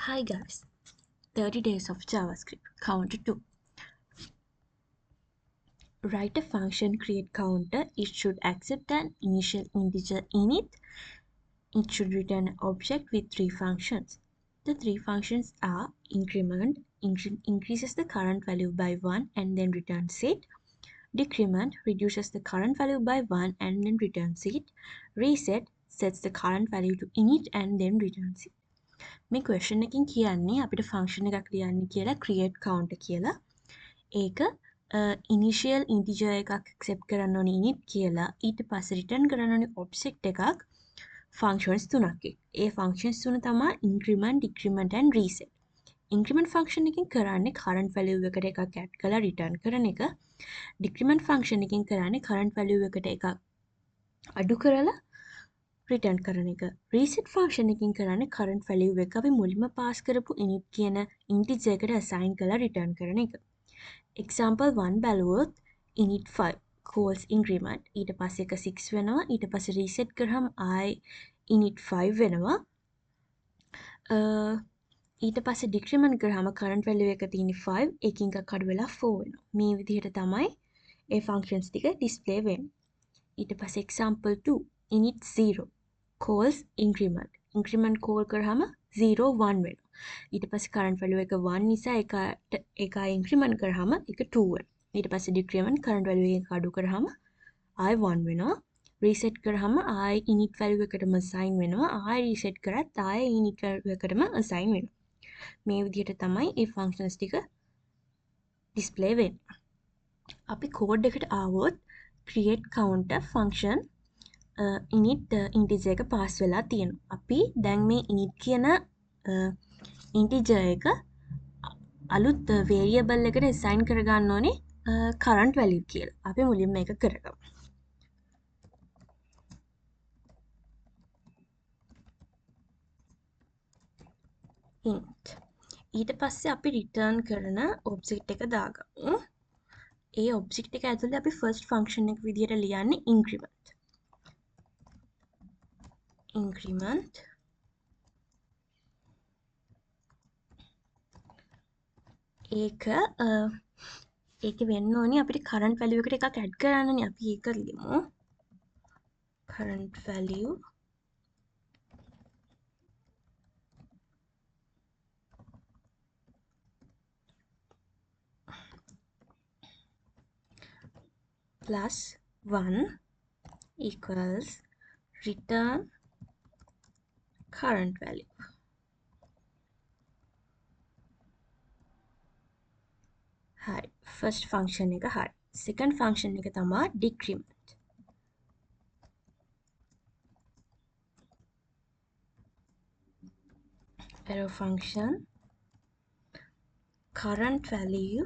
Hi guys, 30 days of JavaScript, counter 2. Write a function create counter. It should accept an initial integer in it. It should return an object with three functions. The three functions are increment, increases the current value by 1 and then returns it. Decrement reduces the current value by 1 and then returns it. Reset sets the current value to init and then returns it. මේ question එකකින් කියන්නේ අපිට function එකක් ලියන්න කියලා create counter කියලා. ඒක initial integer එකක් accept කරන්න ඕනේ init කියලා. ඊට පස්සේ return කරන්න ඕනේ object එකක් functions තුනක් එක්ක. ඒ functions තුන තමයි increment, decrement and reset. increment function එකකින් කරන්නේ current value එකට එකක් add කරලා return කරන එක. decrement function එකකින් කරන්නේ current value එකට එකක් අඩු කරලා return කරන එක. reset function එකකින් කරන්නේ current value එක අපි මුලින්ම pass කරපු init කියන integer එකට assign කරලා return කරන එක. example 1 බලුවොත් init 5 calls increment ඊට පස්සේ එක 6 වෙනවා ඊට පස්සේ reset කරාම ආයි init 5 වෙනවා ඊට පස්සේ decrement කරාම current value එක තියෙන්නේ 5 එකකින් එකක් අඩු වෙලා 4 වෙනවා. මේ විදිහට තමයි ඒ functions ටික display වෙන්නේ. ඊට පස්සේ example 2 init 0 calls increment. increment call කරාම 0 1 වෙනවා. ඊට පස්සේ current value එක 1 නිසා එක increment කරාම ඒක 2 වෙනවා. ඊට පස්සේ decrement current value එක අඩු කරාම ආයි 1 වෙනවා. reset කරාම ආයි init value එකටම assign වෙනවා. ආයි reset කරත් ආයි init value එකටම assign වෙනවා. මේ විදිහට තමයි මේ functions ටික display වෙන්නේ. අපි code එකට ආවොත් create counter function init integer එක pass වෙලා තියෙනවා. අපි දැන් මේ init කියන integer එක අලුත් variable එකට assign කරගන්න ඕනේ current value කියලා. අපි මුලින්ම මේක කරගමු. int ඊට පස්සේ අපි return කරන object එක දාගමු. ඒ object එක ඇතුලේ අපි first function එක විදිහට ලියන්නේ increment ඒක වෙන්න ඕනේ අපිට current value එකට එකක් add කරන්නනේ. අපි ඒක ලියමු. current value plus 1 equals return current value. හරි. first function එක හරි. second function එක තමයි decrement. arrow function current value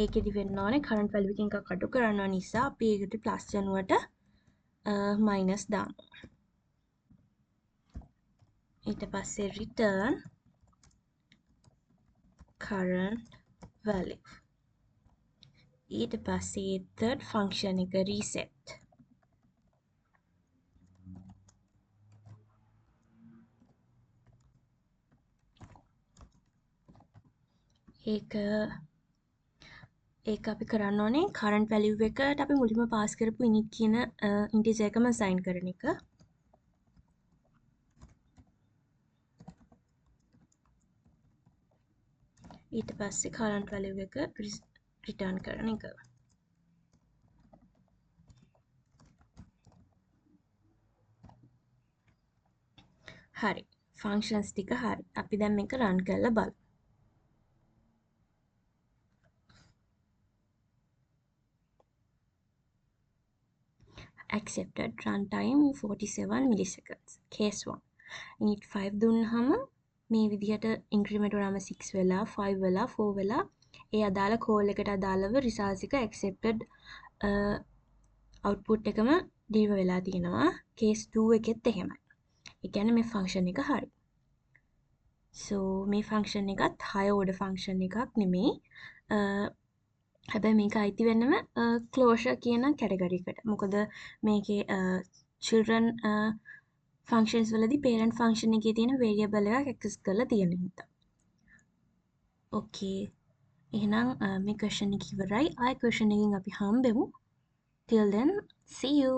ඒකෙදි වෙන්න ඕනේ current value එකෙන් එකක් අඩු කරන්න නිසා අපි ඒකට plus යනුවට minus දානවා. ඊට පස්සේ return current value. ඊට පස්සේ third function එක reset. ඒක අපි කරන්න ඕනේ current value එකට අපි මුලින්ම pass කරපු init කියන integer එකම assign කරන එක. ඊට පස්සේ current value එක return කරන එක. හරි. functions ටික හරි. අපි දැන් මේක run කරලා බලමු. accepted runtime 47 milliseconds. case 1 init 5 දුන්නාම මේ විදිහට increment වුණාම 6 වෙලා 5 වෙලා 4 වෙලා ඒ අදාළ call එකට අදාළව results එක accepted output එකම deliver වෙලා තියෙනවා. case 2 එකෙත් එහෙමයි. ඒ කියන්නේ මේ function එක හරි. so මේ function එකත් high order function එකක් නෙමෙයි. හැබැයි මේක අයිති වෙන්නම closure කියන කැටගරි එකට. මොකද මේකේ children ෆංක්ෂන්ස් වලදී parent function එකේ තියෙන variable එකක් access කරලා තියෙන හින්දා. ඕකේ. එහෙනම් මේ question එක ඉවරයි. ආයෙ question එකකින් අපි හම්බෙමු. Till then, see you.